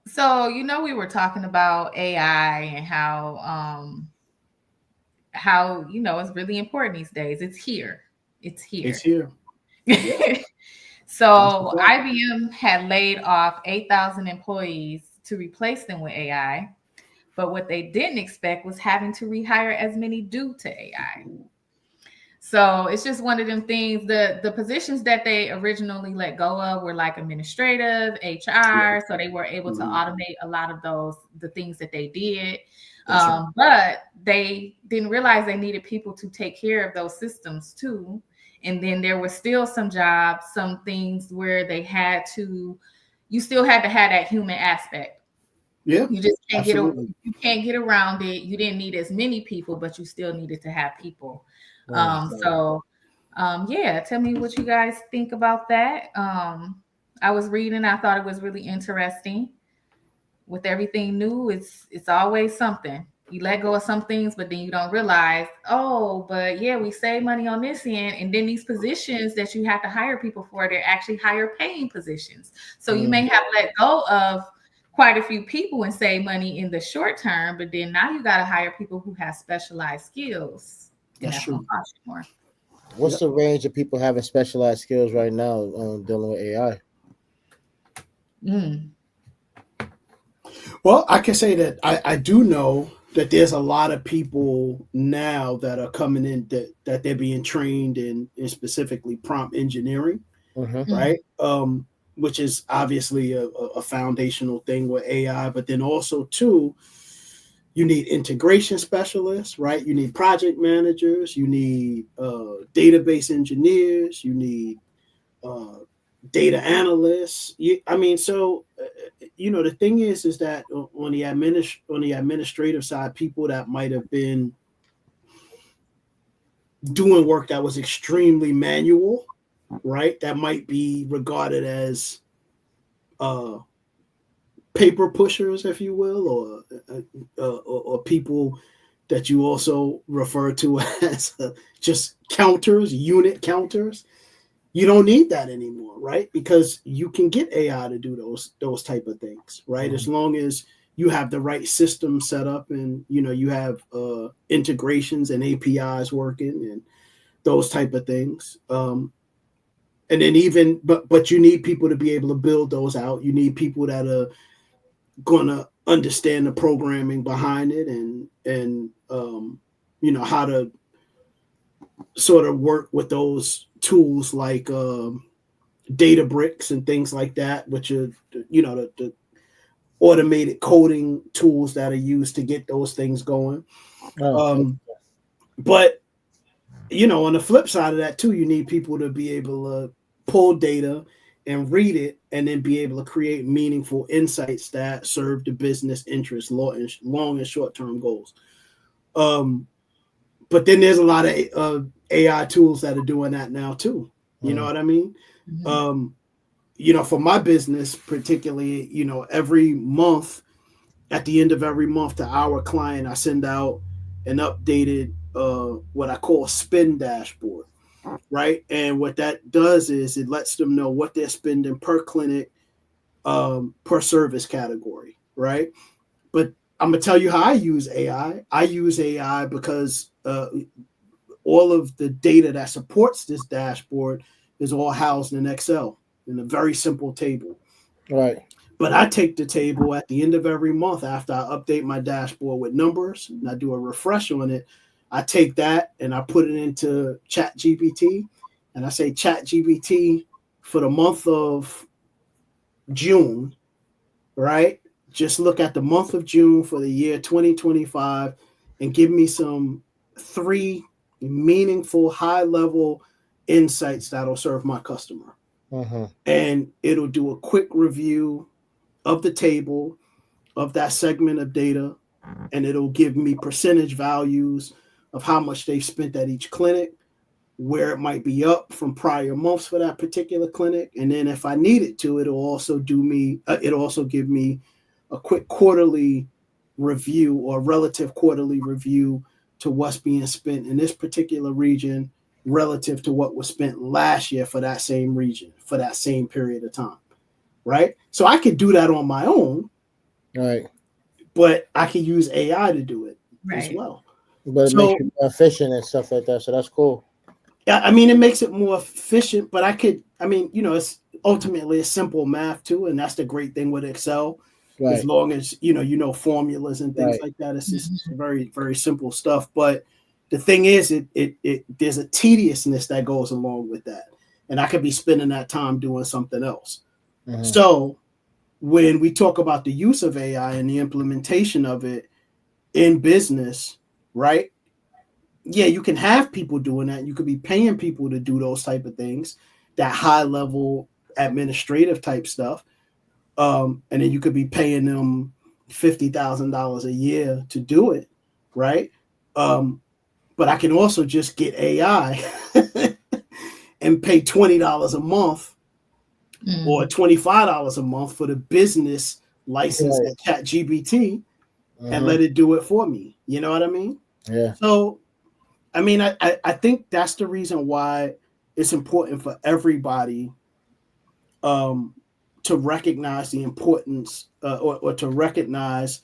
So, we were talking about AI and how it's really important these days. It's here. It's It's here. here. Yeah, that's the So, fact. IBM had laid off 8,000 employees to replace them with AI, but what they didn't expect was having to rehire as many due to AI. So it's just one of them things. The positions that they originally let go of were like administrative, Yeah. HR. So they were able to Hmm. automate a lot of the things that they did. That's right. But they didn't realize they needed people to take care of those systems too. And then there were still some jobs, some things where you still had to have that human aspect. Yeah, You just absolutely. you can't get around it. You didn't need as many people, but you still needed to have people. Right. Right. So yeah, tell me what you guys think about that. I was reading, I thought it was really interesting. With everything new, it's always something. You let go of some things, but then you don't realize, oh, but yeah, we save money on this end. And then these positions that you have to hire people for, they're actually higher paying positions. So you may Mm, have let go of quite a few people and save money in the short term, but then now you got to hire people who have specialized skills, and That's that's going true. to cost you more. what's Yep. the range of people having specialized skills right now dealing with AI? Mm. Well, I can say that I do know that there's a lot of people now that are coming in that they're being trained in specifically prompt engineering, Mm-hmm. Mm. right? Which is obviously a foundational thing with AI, but then also too, you need integration specialists, right? You need project managers, you need database engineers, you need uh, data analysts. I mean, so the thing is that on the administrative side, people that might have been doing work that was extremely manual, right? That might be regarded as uh, paper pushers, if you will, or people that you also refer to as just counters, unit counters. You don't need that anymore, right? Because you can get AI to do those type of things, right? As Mm-hmm. long as you have the right system set up and you have integrations and APIs working and those type of things. And then even but you need people to be able to build those out. You need people that are gonna understand the programming behind it and how to sort of work with those tools like data bricks and things like that, which are the automated coding tools that are used to get those things going. Oh, okay. um, but on the flip side of that too, you need people to be able to pull data and read it and then be able to create meaningful insights that serve the business interests, long and short-term goals. um, but then there's a lot of AI tools that are doing that now too. You know Mm, what I mean? Mhm. um, for my business particularly, every month, at the end of every month to our client, I send out an updated what I call spend dashboard, right? And what that does is it lets them know what they're spending per clinic, per service category, right? But I'm gonna tell you how I use AI. I use AI because all of the data that supports this dashboard is all housed in Excel in a very simple table. right. But I take the table at the end of every month after I update my dashboard with numbers and I do a refresh on it. I take that and I put it into Chat GPT and I say, Chat GPT, for the month of June, right? Just look at the month of June for the year 2025 and give me some three meaningful, high level insights that'll serve my customer. Mm-hmm. And it'll do a quick review of the table of that segment of data, and it'll give me percentage values of how much they've spent at each clinic, where it might be up from prior months for that particular clinic, and then if I need it to, it'll also give me a quick quarterly review or relative quarterly review to what's being spent in this particular region relative to what was spent last year for that same region for that same period of time, right? So I could do that on my own, Right. but I can use AI to do it as Right. well. But it makes So you more efficient and stuff like that. So that's cool. yeah, I mean, it makes it more efficient, but I mean, it's ultimately a simple math too, and that's the great thing with Excel. As Right. long as formulas and things Right. like that, it's just Mhm. very very simple stuff. But the thing is, it there's a tediousness that goes along with that, and I could be spending that time doing something else. Mm-hmm. So when we talk about the use of AI and the implementation of it in business, right? Yeah, you can have people doing that. You could be paying people to do those type of things, that high level administrative type stuff. And then you could be paying them $50,000 a year to do it, right? But I can also just get AI and pay $20 a month or Mhm. $25 a month for the business license Right. at ChatGPT and Mm-hmm. let it do it for me. You know what I mean? Yeah. So I mean, I think that's the reason why it's important for everybody um, to recognize the importance or to recognize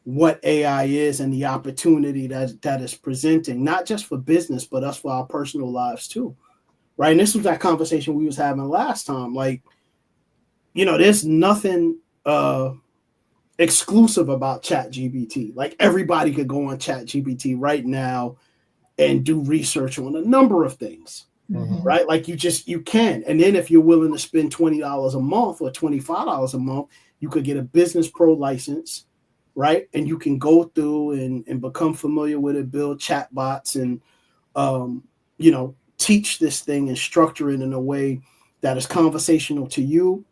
what AI is and the opportunity that is presenting, not just for business, but us for our personal lives too. Right. And this was that conversation we was having last time. Like, there's nothing exclusive about ChatGPT. Like everybody could go on ChatGPT right now and do research on a number of things, Mm-hmm. Mhm. right? Like you can. And then if you're willing to spend $20 a month or $25 a month, you could get a business pro license, right? And you can go through and become familiar with it, build chatbots and teach this thing and structure it in a way that is conversational to you,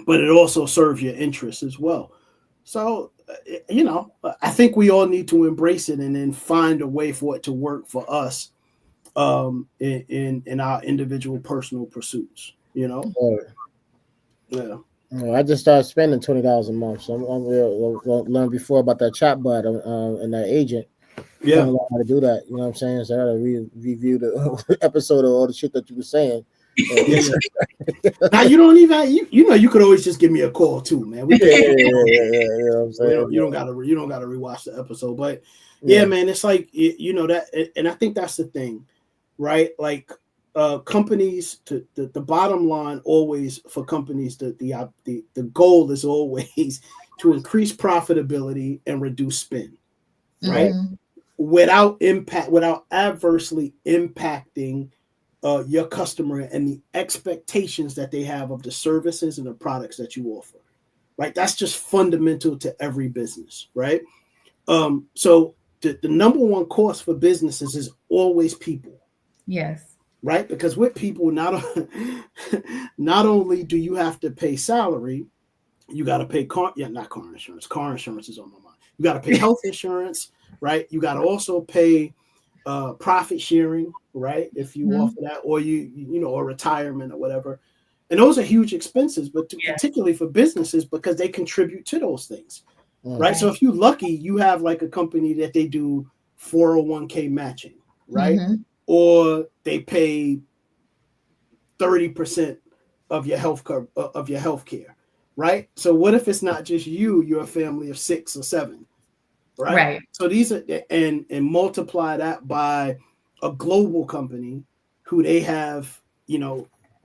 but it also serves your interests as well. So, I think we all need to embrace it and then find a way for it to work for us in our individual personal pursuits. Right. Yeah, I just started spending $20 a month, so I'm learn before about that chatbot and that agent. Trying yeah. to learn how to do that. You know what I'm saying? So I gotta review the episode of all the shit that you were saying. Yeah. Now you don't even you could always just give me a call too, man. We Yeah, could yeah, talk about it. yeah, yeah, you know what I'm saying? You don't gotta rewatch the episode, but yeah, Yeah, man, it's like that, and I think that's the thing, right? Like companies, to the bottom line always for companies, the goal is always to increase profitability and reduce spend, right? right. Mhm. Without adversely impacting your customer and the expectations that they have of the services and the products that you offer, right? That's just fundamental to every business, right? So the number one cost for businesses is always people, Yes. right? Because with people, not only do you have to pay salary, you got to pay not car insurance. Car insurance is on my mind. You got to pay health insurance, right? You got to also pay profit sharing, right? If you offer Mhm. that, or or retirement or whatever. And those are huge expenses, but Yes. particularly for businesses because they contribute to those things, Mm, right? So Right. if you're lucky, you have like a company that they do 401k matching, right? Mhm. Or they pay 30% of your health care, right? So what if it's not just you, you're a family of 6 or 7, right? Right. So these are and multiply that by a global company who they have,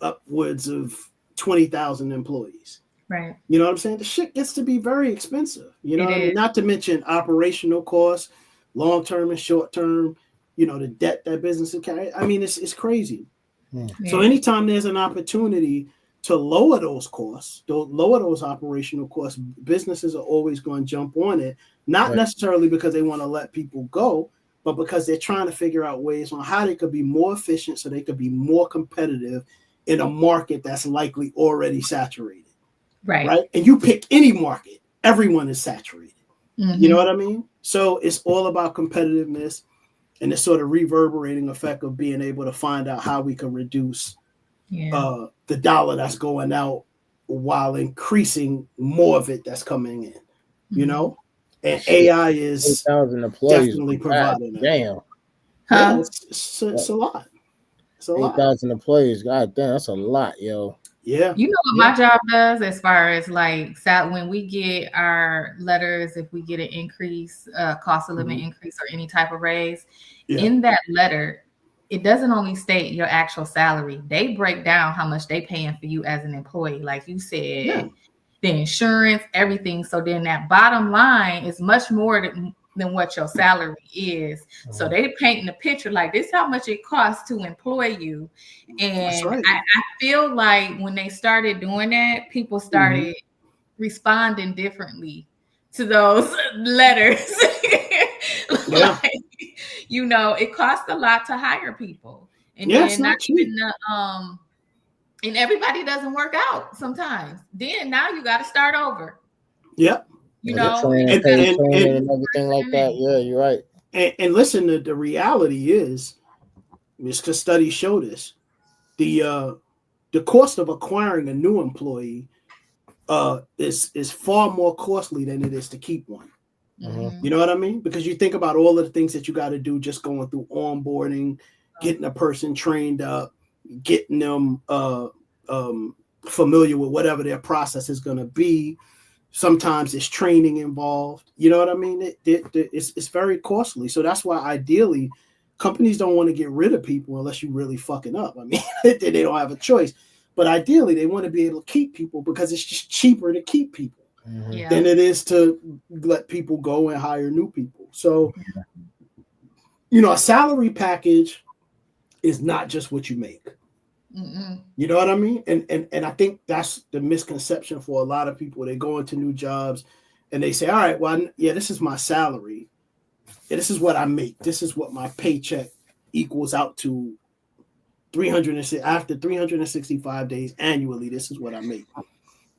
upwards of 20,000 employees. Right. You know what I'm saying? The shit gets to be very expensive. You know It what I is. mean? Not to mention operational costs, long term and short term. The debt that businesses carry. I mean, it's crazy. mm, So Yeah. anytime there's an opportunity to lower those costs, to lower those operational costs, businesses are always going to jump on it. Not right. necessarily because they want to let people go, but because they're trying to figure out ways on how they could be more efficient so they could be more competitive in a market that's likely already saturated, Right. right? And you pick any market, everyone is saturated. You know Mhm. what I mean? So it's all about competitiveness and this sort of reverberating effect of being able to find out how we can reduce Yeah. the dollar that's going out while increasing more of it that's coming in, you Mhm. know? And Shit, AI is 8,000 employees. definitely God providing that. damn. Yeah, Huh? it's a lot. It's a lot. 8,000 employees. God damn, that's a lot, yo. Yeah. You know what my job does as far as like when we get our letters, if we get an increase, cost of living increase or any type of raise, in that letter, it doesn't only state your actual salary. They break down how much they paying for you as an employee. Like you said, the insurance, everything. So then that bottom line is much more than what your salary is. So they painting a picture like this, how much it costs to employ you. And I feel like when they started doing that, people started responding differently to those letters. Like, you know, it costs a lot to hire people. And then not even and everybody doesn't work out sometimes. Then now you got to start over. Yep. You know, training and everything like that. Yeah, you're right. And listen, the reality is, because studies show this, the cost of acquiring a new employee is far more costly than it is to keep one. You know what I mean? Because you think about all of the things that you got to do just going through onboarding, getting a person trained up, getting them familiar with whatever their process is going to be. Sometimes it's training involved. You know what I mean? It's very costly. So that's why ideally companies don't want to get rid of people unless you really fucking up. I mean, they don't have a choice. But ideally they want to be able to keep people because it's just cheaper to keep people than it is to let people go and hire new people. So, you know, a salary package is not just what you make. You know what I mean? And I think that's the misconception for a lot of people. They go into new jobs and they say, all right, well, this is my salary. Yeah, this is what I make. This is what my paycheck equals out to. After 365 days annually, this is what I make.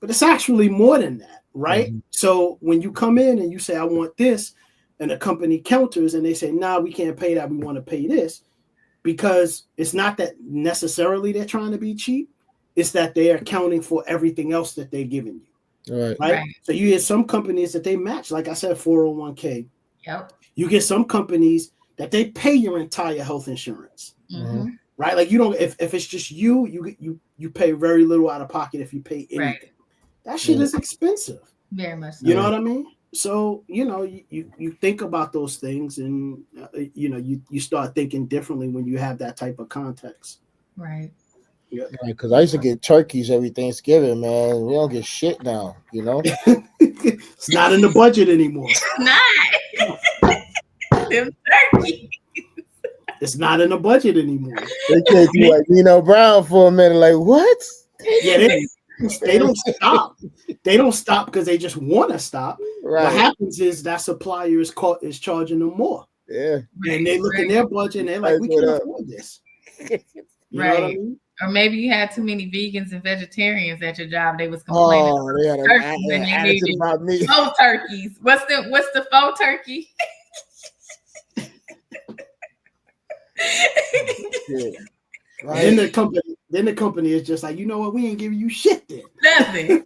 But it's actually more than that, right? So when you come in and you say, I want this, and the company counters and they say, nah, we can't pay that. We want to pay this. Because it's not that necessarily they're trying to be cheap. It's that they are accounting for everything else that they're giving you. Right? So you get some companies that they match, like I said, 401k. You get some companies that they pay your entire health insurance. Right? Like you don't, if it's just you pay very little out of pocket if you pay anything. That shit is expensive. Very much so. You know what I mean? So, you know, you think about those things and, you know, you start thinking differently when you have that type of context. Right. Yeah. Because I used to get turkeys every Thanksgiving, man. We don't get shit now, you know? It's not in the budget anymore. Them turkeys. It's not in the budget anymore. They can't do like Nino Brown for a minute. Like, what? Yeah, they don't stop. They don't stop because they just want to stop. What happens is that supplier is charging them more. Yeah. And they look in their budget and they're like, we can't afford this. You know what I mean? Or maybe you had too many vegans and vegetarians at your job. They was complaining about turkeys and you needed about me. faux turkeys. What's the faux turkey? Right. Then the company is just like, you know what? We ain't giving you shit then. Nothing.